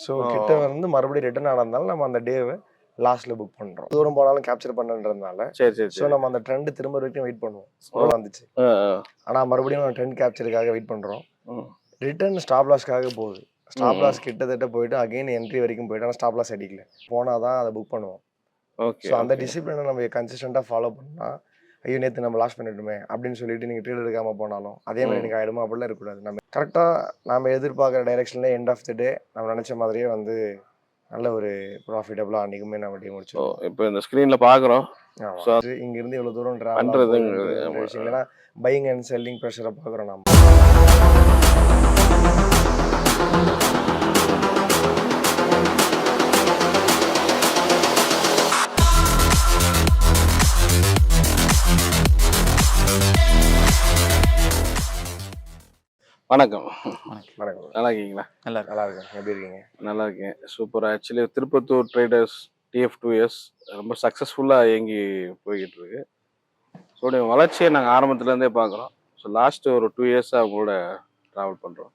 So கிட்ட வந்து மறுபடியும் ரிட்டர்ன் ஆனதுனால நம்ம அந்த டேவை லாஸ்ட்ல புக் பண்றோம். தூரம் போனாலும் கேப்சர் பண்ணன்றதுனால. சரி சரி ஸோ நம்ம அந்த ட்ரெண்ட் திரும்ப வரைக்கும் வெயிட் பண்ணுவோம். அவ்வளோ வந்துச்சு. ஆனா மறுபடியும் நம்ம ட்ரெண்ட் கேப்சருக்காக வெயிட் பண்றோம். ரிட்டர்ன் ஸ்டாப் லாஸ்க்காக போகுது. ஸ்டாப் லாஸ் கிட்டத்தட்ட போயிட்டு அகைன் என்ட்ரி வரைக்கும் போயிட்டு ஆனால் ஸ்டாப் லாஸ் அடிக்கல. போனால் தான் அதை புக் பண்ணுவோம். ஸோ அந்த டிசிப்ளினை நம்ம கன்சிஸ்டண்டாக ஃபாலோ பண்ணால் ஐயோ நேற்று நம்ம லாஸ் பண்ணிட்டோமே அப்படின்னு சொல்லிட்டு நீங்கள் ட்ரேட் எடுக்காமல் போனாலும் அதே மாதிரி எனக்கு ஆகிடுமா அப்படிலாம் இருக்கக்கூடாது. நம்ம கரெக்டாக நம்ம எதிர்பார்க்குற டைரெக்ஷனில் எண்ட் ஆஃப் த டே நம்ம நினச்ச மாதிரியே வந்து நல்ல ஒரு ப்ராஃபிட்டபுளாக அன்றைக்குமே நம்ம டே முடிச்சோம். இப்போ இந்த ஸ்க்ரீனில் பார்க்குறோம். இங்கேருந்து இவ்வளோ தூரம் பண்ணுறது விஷயம் இல்லைன்னா பையிங் அண்ட் செல்லிங் ப்ரெஷரை பார்க்குறோம் நம்ம. வணக்கம். வணக்கம். நல்லா இருக்கீங்களா? நல்லா இருக்கேன். எப்படி இருக்கீங்க? நல்லா இருக்கேன். Super. Actually Tirupattur traders TF2S ரொம்ப சக்ஸஸ்ஃபுல்லாக இயங்கி போய்கிட்டு இருக்கு. ஸோ வளர்ச்சியை நாங்கள் ஆரம்பத்துலேருந்தே பார்க்குறோம். ஸோ லாஸ்ட்டு ஒரு 2 இயர்ஸாக அவங்களோட ட்ராவல் பண்ணுறோம்.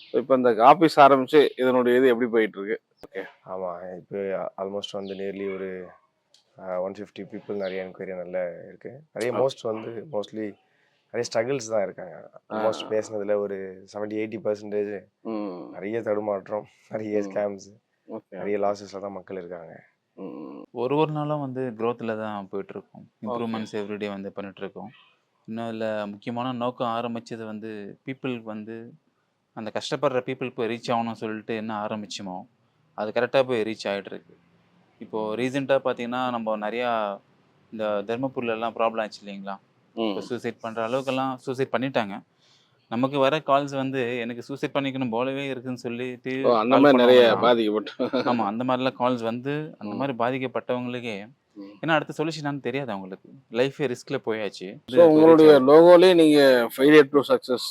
ஸோ இப்போ இந்த ஆஃபீஸ் ஆரம்பித்து இதனுடைய இது எப்படி போயிட்டுருக்கு? ஓகே. ஆமாம், இப்போ ஆல்மோஸ்ட் வந்து நியர்லி ஒரு 150 பீப்புள் நிறைய என்கொயரி நல்லா இருக்குது. நிறைய மோஸ்ட்லி நிறைய ஸ்ட்ரகிள்ஸ் தான் இருக்காங்க. ஆல்மோஸ்ட் பேசினதில் ஒரு 70-80% நிறைய தடுமாற்றம், நிறைய ஸ்கேம்ஸ், நிறைய லாஸஸில் தான் மக்கள் இருக்காங்க. ஒரு நாளும் வந்து க்ரோத்தில் தான் போயிட்டுருக்கோம். இம்ப்ரூவ்மெண்ட்ஸ் எவ்ரிடே வந்து பண்ணிகிட்ருக்கோம். இன்னும் இதில் முக்கியமான நோக்கம் ஆரம்பித்தது வந்து பீப்புளுக்கு வந்து அந்த கஷ்டப்படுற பீப்புள் போய் ரீச் ஆகணும்னு சொல்லிட்டு என்ன ஆரம்பிச்சோமோ அது கரெக்டாக போய் ரீச் ஆகிட்டுருக்கு. இப்போது ரீசெண்டாக பார்த்தீங்கன்னா நம்ம நிறையா இந்த தர்மபுரிலலாம் ப்ராப்ளம் ஆச்சு இல்லைங்களா? இப்போ சூசைட் பண்ணுற அளவுக்கெல்லாம் சூசைட் பண்ணிட்டாங்க. நமக்கு வர கால்ஸ் வந்து எனக்கு சூசைட் பண்ணிக்கணும் போலவே இருக்குன்னு சொல்லிட்டு அந்த மாதிரி நிறைய பாதிக்கப்பட்டு ஆமாம், அந்த மாதிரிலாம் கால்ஸ் வந்து அந்த மாதிரி பாதிக்கப்பட்டவங்களுக்கே ஏன்னா அடுத்த சொல்யூஷனான்னு தெரியாது அவங்களுக்கு. லைஃபே ரிஸ்கில் போயாச்சு. ஸோ உங்களுடைய லோகோலேயே நீங்கள் ஃபெயிலியர் டு சக்ஸஸ்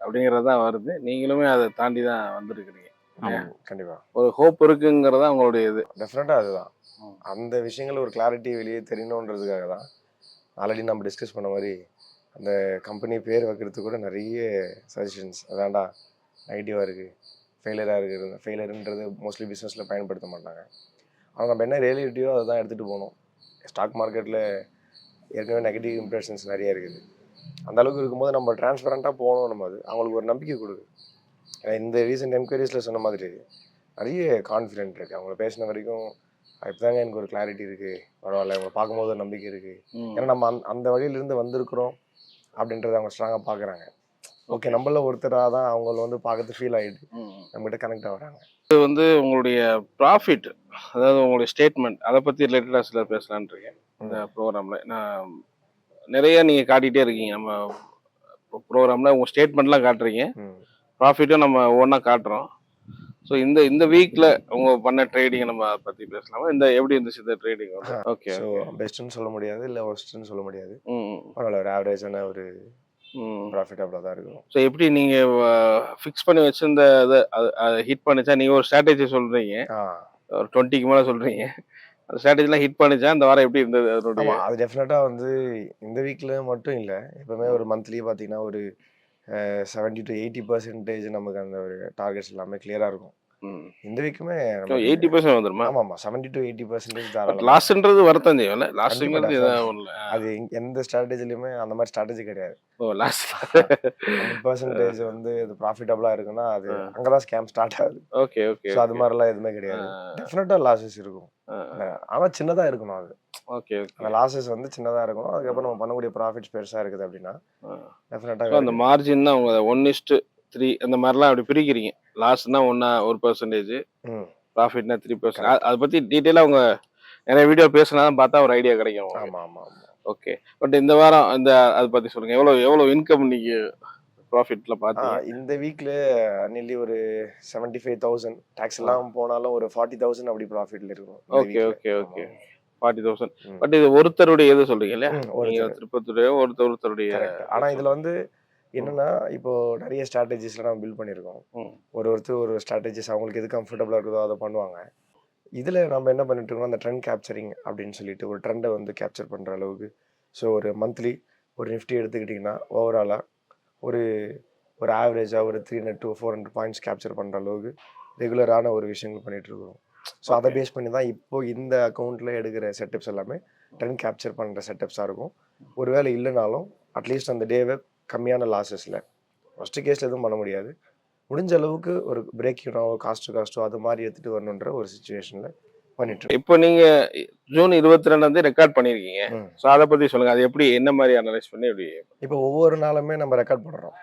அப்படிங்கிறது தான் வருது. நீங்களுமே அதை தாண்டி தான் வந்திருக்கிறீங்க. ஆமாம், கண்டிப்பாக ஒரு ஹோப் இருக்குங்கிறதா உங்களுடைய இது. டெஃபினட்டாக அதுதான். அந்த விஷயங்கள் ஒரு கிளாரிட்டி வெளியே தெரியணுன்றதுக்காக தான் ஆல்ரெடி நம்ம டிஸ்கஸ் பண்ண மாதிரி அந்த கம்பெனி பேர் வைக்கிறதுக்கு கூட நிறைய சஜஷன்ஸ். அதான்டா நெகட்டிவாக இருக்குது, ஃபெயிலியராக இருக்குது. ஃபெயிலியர்ன்றது மோஸ்ட்லி பிஸ்னஸில் பயன்படுத்த மாட்டாங்க. அவங்க நம்ம என்ன ரியாலிட்டியோ அதை தான் எடுத்துகிட்டு போகணும். ஸ்டாக் மார்க்கெட்டில் ஏற்கனவே நெகட்டிவ் இம்ப்ரெஷன்ஸ் நிறைய இருக்குது. அந்த அளவுக்கு இருக்கும்போது நம்ம டிரான்ஸ்பரண்ட்டாக போகணும். நம்ம அது அவங்களுக்கு ஒரு நம்பிக்கை கொடுக்குது. ஏன்னா இந்த ரீசெண்ட் என்கொயரிஸில் சொன்ன மாதிரி நிறைய கான்ஃபிடென்ட் இருக்குது. அவங்கள பேசின வரைக்கும் இப்போதாங்க எனக்கு ஒரு கிளாரிட்டி இருக்குது, பரவாயில்ல, அவங்களை பார்க்கும்போது ஒரு நம்பிக்கை இருக்குது. ஏன்னா நம்ம அந்த வழியிலேருந்து வந்திருக்கிறோம் அப்படின்றத அவங்க ஸ்ட்ராங்காக பார்க்குறாங்க. ஓகே, நம்மள ஒருத்தராக தான் அவங்கள வந்து பார்க்கறது ஃபீல் ஆகிடுது, நம்மகிட்ட கனெக்ட் ஆகுறாங்க. இது வந்து உங்களுடைய ப்ராஃபிட், அதாவது உங்களுடைய ஸ்டேட்மெண்ட், அதை பற்றி ரிலேட்டடாக சில பேசலான் இருக்கேன் இந்த ப்ரோக்ராமில். நான் நிறைய நீங்கள் காட்டிகிட்டே இருக்கீங்க நம்ம ப்ரோக்ராமில். உங்கள் ஸ்டேட்மெண்ட்லாம் காட்டுறீங்க, ப்ராஃபிட்டும் நம்ம ஒவ்வொன்றா காட்டுறோம். ஸோ இந்த வீக்கில் அவங்க பண்ண ட்ரேடிங் நம்ம பற்றி பேசலாமா? எப்படி இருந்துச்சு இந்த ட்ரேடிங்? ஓகே. ஸோ பெஸ்ட்டுன்னு சொல்ல முடியாது, இல்லை ஒஸ்ட்டுன்னு சொல்ல முடியாது. பரவாயில்ல, ஒரு ஆவரேஜான ஒரு ப்ராஃபிட்டபுளாக தான் இருக்கும். ஸோ எப்படி நீங்கள் ஃபிக்ஸ் பண்ணி வச்சிருந்த இதை அதை ஹிட் பண்ணிச்சா? நீங்கள் ஒரு ஸ்ட்ராட்டஜி சொல்கிறீங்க, ஒரு 20க்கு மேலே சொல்கிறீங்க. அந்த ஸ்ட்ராட்டஜிலாம் ஹிட் பண்ணிச்சா? இந்த வாரம் எப்படி இருந்தது அதனுடைய? அது டெஃபினட்டாக வந்து இந்த வீக்கில் மட்டும் இல்லை, எப்போவுமே ஒரு மந்த்லி பார்த்தீங்கன்னா ஒரு 70 to 80% நமக்கு அந்த ஒரு டார்கெட்ஸ் எல்லாமே கிளியராக இருக்கும். இந்த வீக்குமே 80% வந்துருமா? ஆமாம், 70 to 80% தாராளமாக. லாஸ்ன்றது வரத்தான் செய்யும்ல, லாஸ்ங்கிறது அது எந்த ஸ்ட்ராட்டஜிலையுமே அந்த மாதிரி ஸ்ட்ராட்டஜி கிடையாது. ஓ, லாஸ்ட் 100% வந்து இது ப்ராஃபிட்டபுளாக இருக்குன்னா அது அங்கே தான் ஸ்கேம் ஸ்டார்ட் ஆகுது. Okay okay. ஸோ அது மாதிரிலாம் எதுவுமே கிடையாது. டெஃபினட்டாக லாஸஸ் இருக்கும், ஆனால் சின்னதாக இருக்கணும். அது ஓகே ஓகே. அந்த லாஸஸ் வந்து சின்னதாக இருக்கணும். அதுக்கப்புறம் நம்ம பண்ணக்கூடிய ப்ராஃபிட்ஸ் பெருசாக இருக்குது அப்படின்னா டெஃபினட்டாக அந்த மார்ஜின் தான் அவங்க 1:3 அந்த மாதிரிலாம் அப்படி பிரிக்கிறீங்க. லாஸ்னா 1%, ப்ராஃபிட்னா 3%. அதை பற்றி டீட்டெயிலாக அவங்க நிறைய வீடியோ பேசினா தான் பார்த்தா ஒரு ஐடியா கிடைக்கும். ஆமாம் ஆமாம் ஆமாம். ஓகே. பட் இந்த வாரம் அதை பற்றி சொல்லுங்கள். எவ்வளோ இன்கம் நீங்கள் ப்ராஃபிட்டில் பார்த்தீங்க? இந்த வீக்கில் நில்லி ஒரு 75,000 டேக்ஸ் எல்லாம் போனாலும் ஒரு 40,000 அப்படி ப்ராஃபிட்டில் இருக்கும். Okay okay okay. 40,000. பட் இது ஒருத்தருடைய எது சொல்றீங்க இல்லையா? திருப்பத்தூர் ஒருத்தருடைய. ஆனால் இதில் வந்து என்னன்னா, இப்போ நிறைய ஸ்ட்ராட்டஜிஸ்ல நம்ம பில்ட் பண்ணியிருக்கோம். ஒருத்தர் ஒரு ஸ்ட்ராட்டஜிஸ் அவங்களுக்கு எது கம்ஃபர்டபுளாக இருக்குதோ அதை பண்ணுவாங்க. இதில் நம்ம என்ன பண்ணிட்டு இருக்கோம், அந்த ட்ரெண்ட் கேப்சரிங் அப்படின்னு சொல்லிட்டு ஒரு ட்ரெண்டை வந்து கேப்சர் பண்ணுற அளவுக்கு. ஸோ ஒரு மந்த்லி ஒரு நிஃப்டி எடுத்துக்கிட்டிங்கன்னா ஓவராலாக ஒரு ஆவரேஜாக ஒரு 300 to 400 பாயிண்ட்ஸ் கேப்சர் பண்ணுற அளவுக்கு ரெகுலரான ஒரு விஷயங்கள் பண்ணிட்டு இருக்கிறோம். ஸோ அதை பேஸ் பண்ணி தான் இப்போ இந்த அக்கௌண்ட்டில் எடுக்கிற செட்டப்ஸ் எல்லாமே ட்ரெண்ட் கேப்சர் பண்ணுற செட்டப்ஸாக இருக்கும். ஒருவேளை இல்லைனாலும் அட்லீஸ்ட் அந்த டேவை கம்மியான லாஸஸில் ஃபஸ்ட்டு கேஸில் எதுவும் பண்ண முடியாது, முடிஞ்ச அளவுக்கு ஒரு பிரேக் ஈவனோ காஸ்ட்டோ அது மாதிரி எடுத்துகிட்டு வரணுன்ற ஒரு சுச்சுவேஷனில் பண்ணிட்டு இப்போ நீங்க ஜூன் 22 ரெக்கார்ட் பண்ணிருக்கீங்க. இருக்கோம். ஸோ அதை பத்தி சொல்லுங்க. அது எப்படி என்ன மாதிரி அனலைஸ் பண்ணி எப்படி? இப்போ ஒவ்வொரு நாளுமே நம்ம ரெக்கார்ட் பண்ணுறோம்.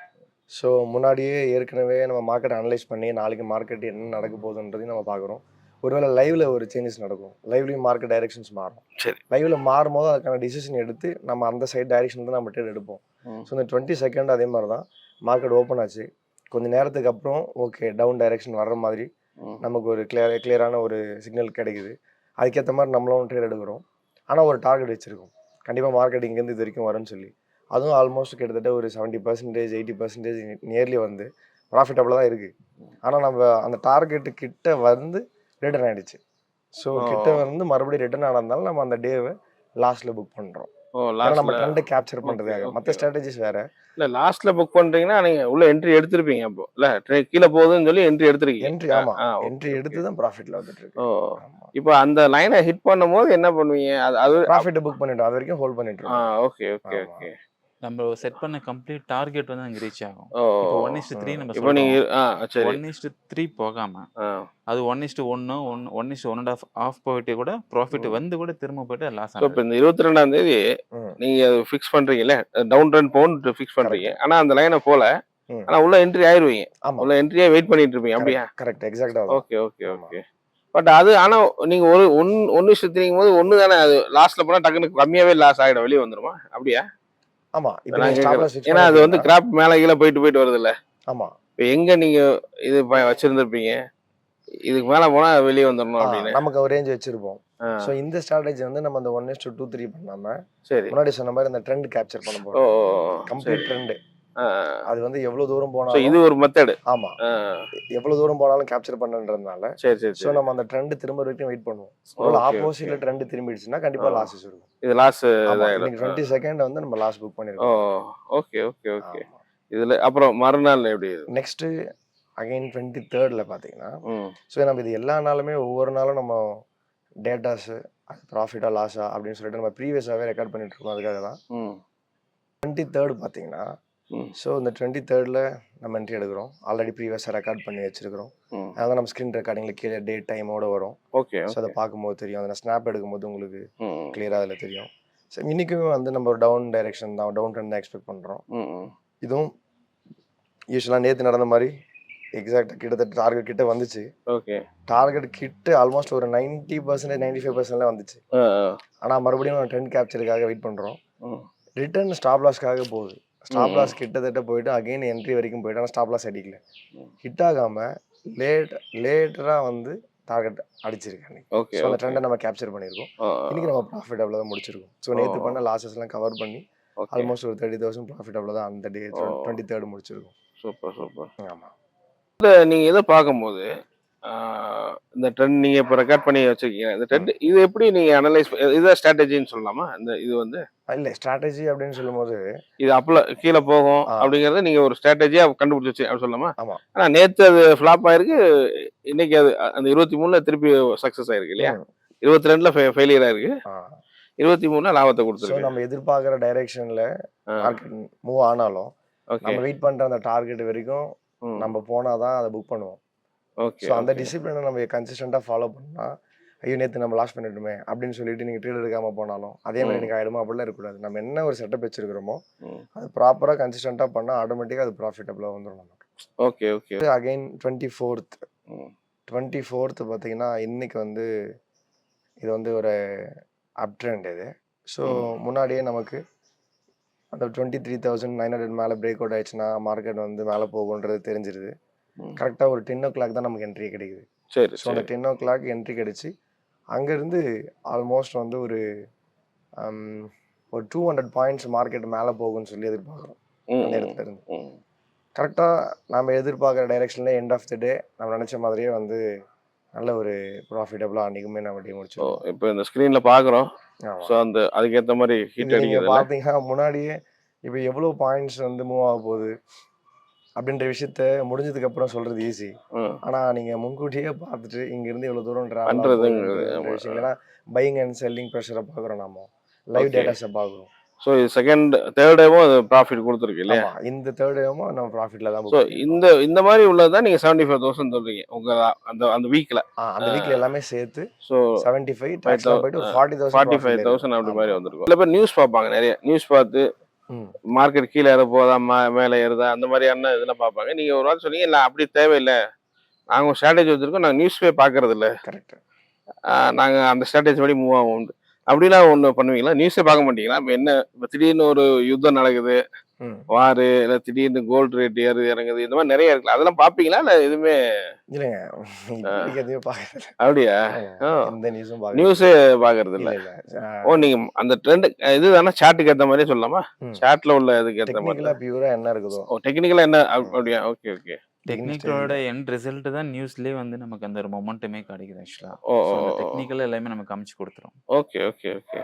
ஸோ முன்னாடியே ஏற்கனவே நம்ம மார்க்கெட் அனலைஸ் பண்ணி நாளைக்கு மார்க்கெட் என்ன நடக்க போகுதுன்றதையும் நம்ம பார்க்குறோம். ஒருவேளை லைவ்ல ஒரு சேஞ்சஸ் நடக்கும், லைவ்லையும் மார்க்கெட் டைரக்ஷன்ஸ் மாறும். சரி. லைவ்ல மாறும் போது அதுக்கான டிசிஷன் எடுத்து நம்ம அந்த சைட் டைரக்ஷன் தான் நம்ம ட்ரேட் எடுப்போம். ஸோ இந்த 22 அதே மாதிரி தான் மார்க்கெட் ஓப்பன் ஆச்சு. கொஞ்சம் நேரத்துக்கு அப்புறம் ஓகே டவுன் டைரக்ஷன் வர்ற மாதிரி நமக்கு ஒரு கிளியரான ஒரு சிக்னல் கிடைக்குது. அதுக்கேற்ற மாதிரி நம்மளும் ட்ரேட் எடுக்கிறோம். ஆனால் ஒரு டார்கெட் வச்சுருக்கோம், கண்டிப்பாக மார்க்கெட் இங்கேருந்து இது வரைக்கும் வரும்னு சொல்லி. அதுவும் ஆல்மோஸ்ட் கிட்டத்தட்ட ஒரு 70% 80% நியர்லி வந்து ப்ராஃபிட்டபுளாக தான் இருக்குது. ஆனால் நம்ம அந்த டார்கெட்டு கிட்ட வந்து ரிட்டர்ன் ஆகிடுச்சு. ஸோ கிட்ட வந்து மறுபடியும் ரிட்டர்ன் ஆனதுனால நம்ம அந்த டேவை லாஸ்ட்டில் புக் பண்ணுறோம். நம்ம ட்ரெண்டை கேப்சர் பண்ணுறதுக்காக. மற்ற ஸ்ட்ராட்டஜிஸ் வேறு. இல்லை லாஸ்ட்ல புக் பண்றீங்கன்னா நீங்க உள்ள என்ட்ரி எடுத்திருப்பீங்க. அப்போ இல்லை கீழே போகுதுன்னு சொல்லி என்ட்ரி எடுத்திருக்கீங்க. என்ட்ரி ஆமாம், என்ட்ரி எடுத்து தான் ப்ராஃபிட்டில் வந்துட்டு இருக்கு. இப்போ அந்த லைனை ஹிட் பண்ணும்போது என்ன பண்ணுவீங்க? அது ப்ராஃபிட்டை புக் பண்ணிட்டோம், அது வரைக்கும் ஹோல்ட் பண்ணிட்டு இருக்கோம். Okay okay okay. நம்ம செட் பண்ண கம்ப்ளீட் டார்கெட் வந்து அங்கே ரீச் ஆகும். ஓ இப்போ 1:3 நம்ம இப்போ நீங்க சரி 1:3 போகாம அது 1:1 1:1.5 ஆஃப் போயிட்டு கூட ப்ராஃபிட் வந்து கூட திரும்ப போயிட்டு லாஸ் ஸோ இப்போ இந்த 22 நீங்க ஃபிக்ஸ் பண்றீங்கல்ல, டவுன் ட்ரெண்ட் போன்னு ஃபிக்ஸ் பண்றீங்க. ஆனா அந்த லைனை போல ஆனா உள்ள என்ட்ரி ஆயிருவீங்க. உள்ள என்ட்ரியா வெயிட் பண்ணிட்டு இருப்பீங்க. அப்படியா? கரெக்ட், எக்ஸாக்ட்டா. Okay okay okay. பட் அது ஆனா நீங்க ஒரு 1:3 போது ஒன்று தானே, அது லாஸ்ட்ல போனா டக்குனு கம்மியாவே லாஸ் ஆகிடும், வெளியே வந்துருமா? அப்படியா? ஆமா. இப்போ நீங்க ஸ்டாப் லாஸ் ஃபிக்ஸ் ஏன்னா அது வந்து கிராப் மேல கீழே போயிட்டு வருது இல்ல. ஆமா. இப்போ எங்க நீங்க இது வச்சிருந்திருப்பீங்க, இதுக்கு மேல போனா வெளியே வந்துடணும் அப்படின்னு நமக்கு ஒரு ரேஞ்ச் வச்சிருப்போம். ஸோ இந்த ஸ்ட்ராட்டஜி வந்து நம்ம அந்த 1:2 3 பண்ணாம சரி முன்னாடி சொன்ன மாதிரி அந்த ட்ரெண்ட் கேப்சர் பண்ண போறோம். கம்ப்ளீட் ட்ரெண்ட் அது வந்து எவ்வளவு தூரம் போனாலும் இது ஒரு மெத்தட். ஆமா, எவ்வளவு தூரம் போனாலும் கேப்சர் பண்ணன்றதுனால சரி சரி. ஸோ நம்ம அந்த ட்ரெண்ட் திரும்ப வரைக்கும் வெயிட் பண்ணுவோம். ஒரு ஆப்போசிட்ல ட்ரெண்ட் திரும்பிடுச்சுன்னா கண்டிப்பா லாஸஸ் இருக்கும். இது லாஸ் 20 செகண்ட் வந்து நம்ம லாஸ் புக் பண்ணிருக்கோம். Okay okay okay. இதுல அப்புறம் மறுநாள் எப்படி? நெக்ஸ்ட் அகைன் 23 பாத்தீங்கன்னா ஸோ நம்ம இது எல்லா நாளுமே ஒவ்வொரு நாளும் நம்ம டேட்டாஸ் அது ப்ராஃபிட்டா லாஸா அப்படின்னு சொல்லிட்டு நம்ம ப்ரீவியஸாவே ரெக்கார்ட் பண்ணிட்டு இருக்கோம். அதுக்காக தான் 23 பாத்தீங்கன்னா ஸோ இந்த 23 நம்ம என்ட்ரி எடுக்கிறோம். ஆல்ரெடி ப்ரீவியஸாக ரெக்கார்ட் பண்ணி வச்சிருக்கிறோம். அதான் நம்ம ஸ்க்ரீன் ரெக்கார்டிங்கில் கீழே டேட் டைமோட வரும். ஓகே. ஸோ அதை பார்க்கும்போது தெரியும், அதை ஸ்னாப் எடுக்கும்போது உங்களுக்கு கிளியராக அதில் தெரியும். ஸோ இன்றைக்குமே வந்து நம்ம ஒரு டவுன் டைரெக்ஷன் தான், டவுன் ட்ரெண்ட் தான் எக்ஸ்பெக்ட் பண்ணுறோம். இதுவும் யூஸ்வலாக நேற்று நடந்த மாதிரி எக்ஸாக்டாக கிட்டத்தட்ட டார்கெட் கிட்ட வந்துச்சு. ஓகே. டார்கெட் கிட்ட ஆல்மோஸ்ட் ஒரு 90% 95% வந்துச்சு. ஆனால் மறுபடியும் ட்ரெண்ட் கேப்சருக்காக வெயிட் பண்ணுறோம். ரிட்டர்ன் ஸ்டாப் லாஸ்க்காக போகுது. ஸ்டாப் லாஸ் கிட்டத்தட்ட போயிட்டு அகைன் என்ட்ரி வரைக்கும் போயிட்டு, ஆனால் ஸ்டாப் லாஸ் அடிக்கல, ஹிட் ஆகாமல் லேட்டராக வந்து டார்கெட் அடிச்சிருக்காங்க. ஓகே. ஸோ அந்த ட்ரெண்டை நம்ம கேப்சர் பண்ணியிருக்கோம். இன்னைக்கு நம்ம ப்ராஃபிட் அவ்வளோதான் முடிச்சிருக்கோம். ஸோ நேற்று பண்ண லாஸஸ்லாம் கவர் பண்ணி ஆல்மோஸ்ட் ஒரு 30,000 ப்ராஃபிட் அவ்வளோதான் அந்த டே 23 முடிச்சிருக்கோம். Super super. ஆமாம். இல்லை நீங்கள் எதை பார்க்கும்போது இந்த ட்ரெண்ட் நீங்கள் இப்போ ரெக்கார்ட் பண்ணி வச்சுருக்கீங்க, இந்த ட்ரெண்ட் இது எப்படி நீங்கள் அனலைஸ் இதுதான் ஸ்ட்ராட்டஜின்னு சொல்லலாமா? இந்த இது வந்து இல்லை ஸ்ட்ராட்டஜி அப்படின்னு சொல்லும்போது இது அப்பல கீழே போகும் அப்படிங்கறத நீங்க ஒரு ஸ்ட்ராட்டஜியா கண்டுபிடிச்சு அப்படி சொல்லலாமா? ஆமா. ஆனா நேத்து அது ஃபிளாப் ஆயிருக்கு, இன்னைக்கு அது அந்த 23 திருப்பி சக்சஸ் ஆயிருக்கு இல்லையா? 22 ஃபெயிலியர் ஆயிருக்கு, 23 லாபத்தை கொடுத்துருக்கு. நம்ம எதிர்பார்க்குற டைரக்ஷன்ல மார்க்கெட் மூவ் ஆனாலும் நம்ம வெயிட் பண்ற அந்த டார்கெட் வரைக்கும் நம்ம போனாதான் அதை புக் பண்ணுவோம். ஓகே. ஸோ அந்த டிசிப்ளினை நம்ம கன்சிஸ்டண்டாக ஃபாலோ பண்ணா, ஐயோ நேற்று நம்ம லாஸ் பண்ணிட்டுமே அப்படின்னு சொல்லிட்டு நீங்கள் ட்ரேட் எடுக்காமல் போனாலும் அதே மாதிரி எனக்கு ஆகிடுமா அப்படிலாம் இருக்கக்கூடாது. நம்ம என்ன ஒரு செட்டப் வச்சிருக்கிறோமோ அது ப்ராப்பராக கன்சிஸ்டண்டாக பண்ணால் ஆட்டோமேட்டிக்காக அது ப்ராஃபிட்டபுளாக வந்துடும் நமக்கு. Okay okay. அகைன் 24th பார்த்தீங்கன்னா இன்னைக்கு வந்து இது வந்து ஒரு அப் ட்ரெண்ட் இது. ஸோ முன்னாடியே நமக்கு அந்த 23,900 மேலே பிரேக் அவுட் ஆயிடுச்சுன்னா மார்க்கெட் வந்து மேலே போகுன்றது தெரிஞ்சிருது. கரெக்டாக ஒரு 10 o'clock தான் நமக்கு என்ட்ரி கிடைக்குது. சரி. ஸோ அந்த 10 o'clock என்ட்ரி கிடைச்சி அங்கேருந்து ஆல்மோஸ்ட் வந்து ஒரு 200 பாயிண்ட்ஸ் மார்க்கெட் மேலே போகும்னு சொல்லி எதிர்பார்க்குறோம். அந்த இடத்துல இருந்து கரெக்டாக நம்ம எதிர்பார்க்குற டைரெக்ஷனில் எண்ட் ஆஃப் த டே நம்ம நினச்ச மாதிரியே வந்து நல்ல ஒரு ப்ராஃபிட்டபுளாக அன்றைக்குமே நம்ம டே முடிச்சோம். இப்போ இந்த ஸ்க்ரீனில் பார்க்குறோம். ஸோ அந்த அதுக்கேற்ற மாதிரி ஹீட் அடிக்கிறது பார்த்தீங்கன்னா முன்னாடியே இப்போ எவ்வளோ பாயிண்ட்ஸ் வந்து மூவ் ஆக போகுது அப்படின்ற விஷயத்த முடிஞ்சதுக்கு அப்புறம் சொல்றது ஈஸி. ம். ஆனா நீங்க முன்கூட்டியே பார்த்துட்டு இங்க இருந்து இவ்வளவு தூரம் டிராவல் பண்றதுங்கிறது போகுதுன்ற ஆமா. விஷயம். ஏன்னா பையிங் அண்ட் செல்லிங் ப்ரெஷரை பார்க்குறோம் நாம. Live okay. டேட்டாஸை பார்க்குறோம். ஸோ இது செகண்ட் தேர்ட் டேவும் அது ப்ராஃபிட் கொடுத்துருக்கு இல்லையா? ஆமா, இந்த தேர்ட் டேவும் நம்ம ப்ராஃபிட்ல தான் ஸோ புக் பண்ணிருக்கோம். இந்த இந்த மாதிரி உள்ளது தான் நீங்கள் 75,000 சொல்றீங்க உங்க அந்த அந்த வீக்கில். அந்த வீக்ல எல்லாமே சேர்த்து ஸோ 75 டாக்ஸ்லாம் போயிட்டு ஒரு 40,000 45,000 அப்படி மாதிரி வந்திருக்கும். சில பேர் நியூஸ் பார்ப்பாங்க, நிறைய நியூஸ் பார்த்து ம். மார்க்கெட் கீழே ஏற போதா மேலே ஏறுதா அந்த மாதிரியான இதெல்லாம் பார்ப்பாங்க. நீங்கள் ஒரு வாரம் சொன்னீங்க, இல்லை அப்படி தேவையில்லை, நாங்கள் ஸ்ட்ராட்டஜி வச்சுருக்கோம், நாங்கள் நியூஸ்பே பார்க்கறது இல்லை, கரெக்ட். நாங்கள் அந்த ஸ்ட்ராட்டஜி படி மூவ் ஆகும் அப்படின்னா ஒன்று பண்ணுவீங்களா? நியூஸே பார்க்க மாட்டீங்களா? இப்போ என்ன, இப்போ திடீர்னு ஒரு யுத்தம் நடக்குது, ம். வாரு, இல்லை திடீர்னு கோல்டு ரேட் இறங்குது, இந்த மாதிரி நிறைய இருக்குல்ல, அதெல்லாம் பார்ப்பீங்களா இல்லை எதுவுமே? இல்லைங்க, இப்போதைக்கு எதுவுமே பார்க்கறது அப்படியா? எந்த நியூஸும் பார்க்கறது நியூஸே பார்க்கறது இல்ல. இல்லை. இல்ல ஓ, நீங்க அந்த ட்ரெண்ட் இதுதானே சாட்டுக்கு ஏற்ற மாதிரியே சொல்லலாமா? ம். சாட்ல உள்ள இதுக்கு ஏற்ற மாதிரி. டெக்னிக்கலா பியூரா என்ன இருக்குதோ. ஓ, டெக்னிக்கலா என்ன அப்படியா? Okay okay. டெக்னிக்கலோட எண்ட் ரிசல்ட் தான் நியூஸ்லயே வந்து நமக்கு அந்த ஒரு மொமெண்டமே கிடைக்குது ஆக்சுவலா. ஓ ஸோ ஓ அந்த ஓ. டெக்னிக்கல் எல்லாமே நமக்கு காமிச்சு கொடுத்துரும். Okay okay okay.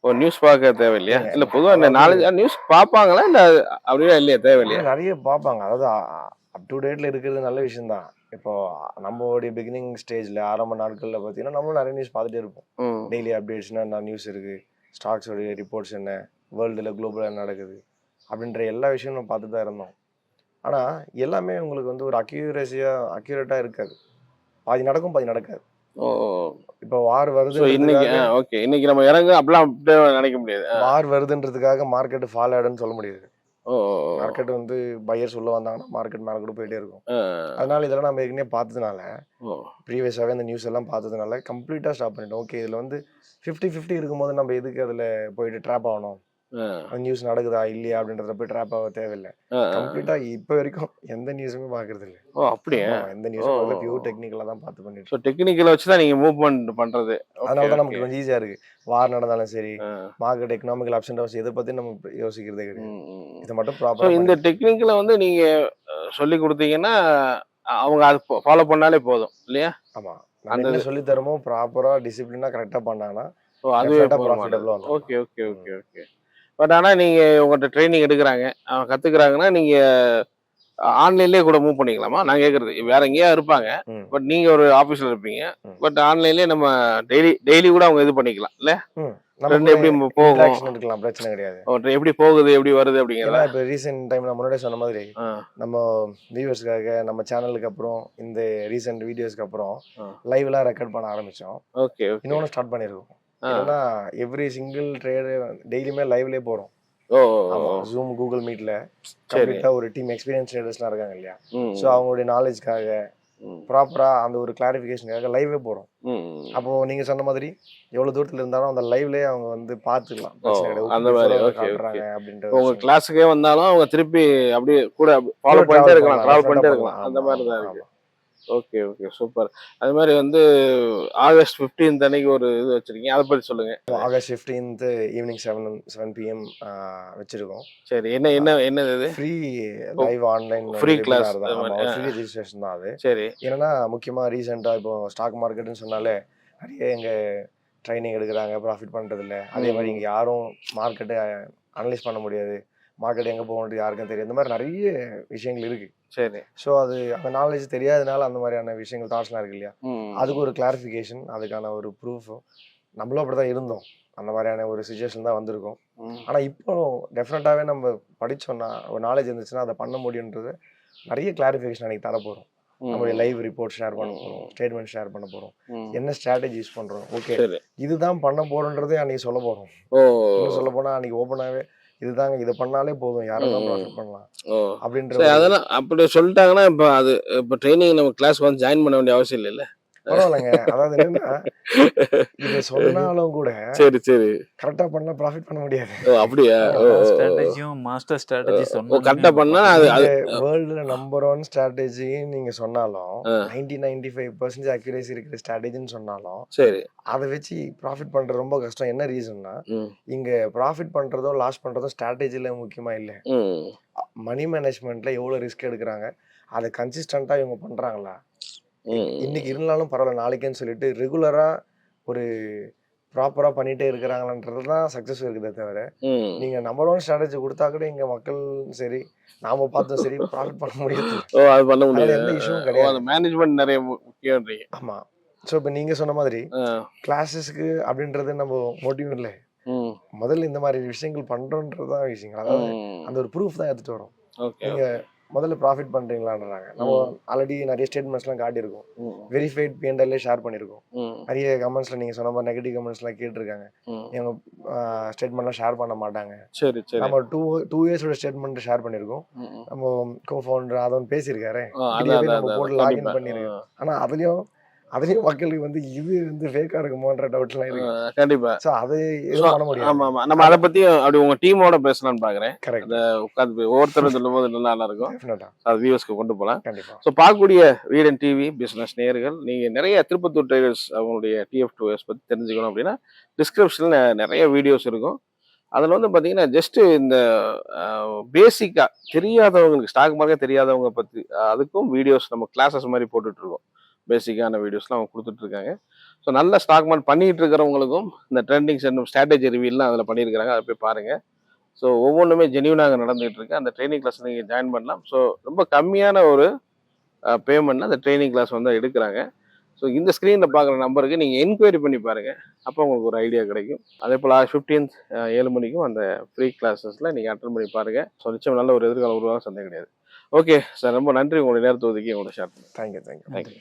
ஓ, நியூஸ் பார்க்க தேவையில்லையா? இல்லைங்க, இல்ல பொதுவா இந்த அதாவது நாலேஜ் நியூஸ் பார்ப்பாங்களா இல்ல அப்படியே இல்லையா, தேவையில்லையா? நிறைய பார்ப்பாங்க. அதாவது அப் டு டேட்ல இருக்கிறது நல்ல விஷயம் தான். இப்போ நம்மளுடைய பிகினிங் ஸ்டேஜ்ல ஆரம்ப நாட்கள்ல பார்த்தீங்கன்னா நம்மளும் நிறைய நியூஸ் பார்த்துட்டே இருப்போம். ம். டெய்லி அப்டேட்ஸ்னா என்ன நியூஸ் இருக்கு, ஸ்டாக்ஸோடைய ரிப்போர்ட்ஸ் என்ன, வேர்ல்டுல குளோபலாக என்ன நடக்குது அப்படின்ற எல்லா விஷயமும் நம்ம பார்த்து தான் இருந்தோம். ஆனா எல்லாமே உங்களுக்கு வந்து ஒரு அக்யூரேட்டா இருக்காது. பாதி நடக்கும், பாதி நடக்காது. ஓ. இப்போ வார் ஸோ இன்னைக்கு வருதுன்றதுக்காக ஓகே, இன்னைக்கு நம்ம இறங்கு அப்படிலாம் அப்படியே நினைக்க முடியாது. வார் வருதுன்றதுக்காக மார்க்கெட் ஃபால் ஆயிடுன்னு சொல்ல முடியாது. ஓ ஓ, ஓ. மார்க்கெட் வந்து பையர்ஸ் உள்ள வந்தாங்கன்னா மார்க்கெட் மேலே கூட போயிட்டே இருக்கும். ஆ, அதனால இதெல்லாம் நம்ம ஏற்கனவே பார்த்ததுனால, ஓ. ப்ரீவியஸாகவே இந்த நியூஸ் எல்லாம் பார்த்ததுனால கம்ப்ளீட்டாக ஸ்டாப் பண்ணிட்டோம். ஓகே, இதில் வந்து 50-50 இருக்கும்போது நம்ம எதுக்கு அதில் போயிட்டு ட்ராப் ஆகணும், ஆ, நியூஸ் நடக்குதா இல்லையா அப்படின்றத போய் ட்ராப் ஆக தேவையில்லை. ஆ, ஆ. கம்ப்ளீட்டாக இப்போ வரைக்கும் எந்த நியூஸுமே பார்க்கறது இல்லை. ஓ, அப்படியா? எந்த நியூஸும் பார்க்கல, பியூர் டெக்னிக்கலாக தான் பார்த்து பண்ணிட்டு ஸோ டெக்னிக்கலை வச்சு தான் நீங்க மூவ்மெண்ட் பண்றது. அதனால ஓகே தான் நமக்கு ஓகே. கொஞ்சம் ஈஸியாக இருக்குது. வார் நடந்தாலும் சரி, ஆ. Market economical ups and downs இதை பற்றி நம்ம யோசிக்கிறதே கிடையாது. ம், ம். இதை மட்டும் ஸோ ப்ராப்பராக இந்த டெக்னிக்கலை வந்து நீங்க சொல்லி கொடுத்தீங்கன்னா அவங்க அது ஃபாலோ பண்ணாலே போதும் இல்லையா? ஆமாம், நம்ம அந்த என்ன சொல்லி தரமோ ப்ராப்பராக டிசிப்ளினாக கரெக்டாக பண்ணாங்கன்னா ஓ, அதுவே டெஃபினட்டாக போதுமானது. ப்ராஃபிட்டபுளாக வந்துடும். Okay okay okay okay. But ஆனா நீங்க உங்கள்கிட்ட ட்ரைனிங் எடுக்கிறாங்க, அவங்க கத்துக்கிறாங்கன்னா நீங்க ஆன்லைன்லயே கூட மூவ் பண்ணிக்கலாமா? நான் கேட்கறது வேற எங்கேயா இருப்பாங்க, ம் பட் நீங்க ஒரு ஆபீஸ்ல இருப்பீங்க, ம். பட் ஆன்லைன்லயே நம்ம டெய்லி கூட அவங்க இது பண்ணிக்கலாம் இல்ல? ம் ட்ரெண்ட் நம்ம எப்படி போகும், இன்ட்ராக்ஷன் எடுக்கலாம், பிரச்சனை கிடையாது. எப்படி போகுது, எப்படி வருது ஏன்னா அப்படிங்கிறத. இப்போ ரீசெண்ட் டைம்ல முன்னாடியே சொன்ன மாதிரி ஆ, நம்ம வியூவர்ஸ்க்காக நம்ம சேனலுக்கு அப்புறம் இந்த ரீசெண்ட் வீடியோஸ்க்கு அப்புறம் ஆ. லைவ்லாம் ரெக்கார்ட் பண்ண ஆரம்பிச்சோம். Okay okay. இன்னொன்று ஸ்டார்ட் பண்ணியிருக்கோம். ஆ. ஏன்னா எவ்ரி சிங்கிள் ட்ரேடு டெய்லியுமே லைவ்லேயே போகிறோம். ஓ. ஆமாம், ஜூம் கூகுள் மீட்டில் சரி. கம்ப்ளீட்டாக ஒரு டீம் எக்ஸ்பீரியன்ஸ் ட்ரேடர்ஸ்லாம் இருக்காங்க இல்லையா, ம், ஸோ அவங்களுடைய நாலேஜ்க்காக ம், ப்ராப்பராக அந்த ஒரு கிளாரிஃபிகேஷனுக்காக லைவே போகிறோம். ம், ம். அப்போது நீங்கள் சொன்ன மாதிரி எவ்வளோ தூரத்தில் இருந்தாலும் அந்த லைவ்லேயே அவங்க வந்து பார்த்துக்கலாம், பிரச்சனை கிடையாது. அந்த மாதிரி, before okay, காட்டுறாங்க அப்படின்ற உங்க விஷயம். கிளாஸுக்கே வந்தாலும் அவங்க திருப்பி அப்படியே கூட ஃபாலோ கூட பண்ணிட்டே travel இருக்கலாம், பண்ணலாம், ட்ராவல் definitely பண்ணிட்டே இருக்கலாம், பண்ணலாம். அந்த ஆமா, மாதிரி தான் ஆமா, இருக்கு. ஆமா. Okay okay, super. அது மாதிரி வந்து ஆகஸ்ட் 15 அன்னைக்கு ஒரு இது வச்சிருக்கீங்க, அதை பத்தி சொல்லுங்க. ஆகஸ்ட் 15 ஈவினிங் 7 PM வச்சிருக்கோம். சரி, என்ன என்ன என்னது இது? Free live online Free class, தான். அது ஆமா, மாதிரி. ஃப்ரீ ரெஜிஸ்ட்ரேஷன் தான் அது. சரி. ஏன்னா முக்கியமாக ரீசெண்டாக இப்போ ஸ்டாக் மார்க்கெட்டுன்னு சொன்னாலே நிறைய எங்க ட்ரைனிங் எடுக்கிறாங்க, ப்ராஃபிட் பண்ணுறது இல்லை. அதே மாதிரி இங்கே யாரும் மார்க்கெட்டை அனலைஸ் பண்ண முடியாது, மார்க்கெட் எங்கே போகணுன்றது யாருக்கும் தெரியும். இந்த மாதிரி நிறைய விஷயங்கள் இருக்குது. சரி. ஸோ அது அந்த நாலேஜ் தெரியாதனால அந்த மாதிரியான விஷயங்கள் தாட்ஸ்லாம் இருக்கு இல்லையா, ம். அதுக்கு ஒரு கிளாரிஃபிகேஷன், அதுக்கான ஒரு ப்ரூஃபும். நம்மளும் அப்படி தான் இருந்தோம், அந்த மாதிரியான ஒரு சுச்சுவேஷன் தான் வந்திருக்கும். ம். ஆனால் இப்போ டெஃபினட்டாகவே நம்ம படித்தோன்னா ஒரு நாலேஜ் இருந்துச்சுன்னா அதை பண்ண முடியுன்றது நிறைய கிளாரிஃபிகேஷன் அன்றைக்கி தர போகிறோம். ம். நம்மளுடைய லைவ் ரிப்போர்ட் ஷேர் பண்ண போகிறோம், ஸ்டேட்மெண்ட் ஷேர் பண்ண போகிறோம், ம். என்ன ஸ்ட்ராட்டஜி யூஸ் பண்ணுறோம், ஓகே சரி. இதுதான் பண்ண போகிறோன்றதே அன்றைக்கி சொல்ல போகிறோம். ஓ. இன்னும் சொல்ல போனால் அன்றைக்கி ஓப்பனாகவே இதுதாங்க, இதை பண்ணாலே போதும், யாரும் தான் ம். ப்ராஃபிட் பண்ணலாம் ஓ. அப்படின்ற சரி, ஒரு அதெல்லாம் அப்படி சொல்லிட்டாங்கன்னா இப்போ அது இப்போ ட்ரைனிங் நம்ம கிளாஸ் வந்து ஜாயின் பண்ண வேண்டிய அவசியம் இல்லைல்ல? பரவாயில்லைங்க. அதாவது என்னன்னா இதை சொன்னாலும் கூட சரி சரி. கரெக்டாக பண்ணால் ப்ராஃபிட் பண்ண முடியாது. ஓ, அப்படியா? ஓ, எல்லா ஓ, ஓ. ஸ்ட்ராட்டஜியும் மாஸ்டர் ஸ்ட்ராட்டஜி ஓ, கரெக்டாக பண்ணா அது அது வேர்ல்டுல நம்பர் 1 ஸ்ட்ராட்டஜின்னு நீங்க சொன்னாலும் ஆ. 95% அக்யூரேசி இருக்கிற ஸ்ட்ராட்டஜின்னு சொன்னாலும் சரி. அதை வச்சு ப்ராஃபிட் பண்றது ரொம்ப கஷ்டம். என்ன ரீசன்னா ம். இங்க ப்ராஃபிட் பண்றதும் லாஸ் பண்றதும் ஸ்ட்ராட்டஜில முக்கியமா இல்லை, ம். மணி மேனேஜ்மெண்ட்ல எவ்வளவு ரிஸ்க் எடுக்கிறாங்க, அதை கன்சிஸ்டண்டா இவங்க பண்றாங்களா, ம். இன்னைக்கு இருந்தாலும் பரவாயில்ல நாளைக்குன்னு சொல்லிட்டு ரெகுலரா ஒரு ப்ராப்பராக பண்ணிகிட்டே இருக்கிறாங்கன்றது தான் சக்ஸஸ் இருக்குதே தவிர ம். நீங்கள் நம்பர் 1 ஸ்ட்ராட்டஜி கொடுத்தா கூட இங்கே மக்கள் சரி நாம பார்த்தும் சரி ப்ராஃபிட் பண்ண முடியாது. ஓ அது பண்ண அதில் முடியாது. எந்த இஷ்யூவும் ஓ கிடையாது. அந்த மேனேஜ்மெண்ட் நிறைய முக்கியன்றீங்க. ஆமாம். ஸோ இப்போ நீங்கள் சொன்ன மாதிரி கிளாஸஸ்க்கு அப்படின்றது நம்ம மோட்டிவ் இல்லை. ம். முதல்ல இந்த மாதிரி விஷயங்கள் பண்ணுறோன்றது தான் விஷயங்கள். அதாவது அந்த ஒரு ப்ரூஃப் தான் எடுத்துகிட்டு வரோம். ஓகே. நீங்கள் முதல்ல ப்ராஃபிட் பண்ணுறீங்களான்றாங்க. நம்ம ஆல்ரெடி நிறைய ஸ்டேட்மெண்ட்ஸ்லாம் காட்டியிருக்கோம். வெரிஃபைட் பிஎன்எல்லே ஷேர் பண்ணியிருக்கோம். நிறைய கமெண்ட்ஸில் நீங்கள் சொன்ன மாதிரி நெகட்டிவ் கமெண்ட்ஸ்லாம் கேட்டிருக்காங்க. எங்கள் ஸ்டேட்மெண்ட்லாம் ஷேர் பண்ண மாட்டாங்க. சரி சரி. நம்ம 2 இயர்ஸோட ஸ்டேட்மெண்ட் ஷேர் பண்ணியிருக்கோம். நம்ம கோஃபவுண்டர் அதை வந்து பேசியிருக்காரு. நம்ம போட்டு லாகின் பண்ணியிருக்கோம். ஆனால் அதுலேயும் மக்களுக்கு வந்து இது வந்து ஃபேக்காக இருக்குமோன்ற டவுட்லாம் இருக்கு. கண்டிப்பா. ஸோ அது எதுவும் பண்ண முடியாது. ஆமா ஆமா. நம்ம அதை பத்தி அப்படி உங்க டீமோட பேசலாம்னு பாக்குறேன். கரெக்ட். அதை உட்காந்து ஒவ்வொருத்தரும் சொல்லும் போது நல்லா இருக்கும். டெஃபினட்டாக அது வியூஸ்க்கு கொண்டு போகலாம். கண்டிப்பாக. ஸோ பார்க்கக்கூடிய வீடன் டிவி பிஸ்னஸ் நேயர்கள் நீங்கள் நிறைய திருப்பத்தூர் ட்ரேடர்ஸ் அவங்களுடைய TF2S பற்றி தெரிஞ்சுக்கணும் அப்படின்னா டிஸ்கிரிப்ஷனில் நிறைய வீடியோஸ் இருக்கும். அதில் வந்து பார்த்தீங்கன்னா ஜஸ்ட்டு இந்த பேசிக்காக தெரியாதவங்களுக்கு ஸ்டாக் மார்க்கெட் தெரியாதவங்க பற்றி அதுக்கும் வீடியோஸ் நம்ம கிளாஸஸ் மாதிரி போட்டுட்ருக்கோம். பேசிக்கான வீடியோஸ்லாம் அவங்க கொடுத்துட்ருக்காங்க. ஸோ நல்ல ஸ்டாக் மார்க்கெட் பண்ணிகிட்டு இருக்கிறவங்களுக்கும் இந்த ட்ரெண்டிங்ஸ் அண்ட் ஸ்ட்ராட்டஜி ரிவியூலாம் அதில் பண்ணியிருக்கிறாங்க. அதை போய் பாருங்கள். ஸோ ஒவ்வொன்றுமே ஜென்யூனாக நடந்துகிட்டு இருக்கு. அந்த ட்ரைனிங் கிளாஸ் நீங்கள் ஜாயின் பண்ணலாம். ஸோ ரொம்ப கம்மியான ஒரு பேமெண்ட்னா அந்த ட்ரைனிங் கிளாஸ் வந்து எடுக்கிறாங்க. ஸோ இந்த ஸ்க்ரீனில் பார்க்குற நம்பருக்கு நீங்கள் என்கொயரி பண்ணி பாருங்கள். அப்போ உங்களுக்கு ஒரு ஐடியா கிடைக்கும். அதே போல் 15th 7 மணிக்கும் அந்த ஃப்ரீ கிளாஸஸில் நீங்கள் அட்டன் பண்ணி பாருங்கள். ஸோ நிச்சயம் நல்ல ஒரு எதிர்காலம் உருவாக சந்தேகம் கிடையாது. ஓகே சார், ரொம்ப நன்றி உங்களுடைய நேரத்தை ஒதுக்கி உங்களோட ஷேர் பண்ணுங்க. தேங்க்யூ. தேங்க்யூ.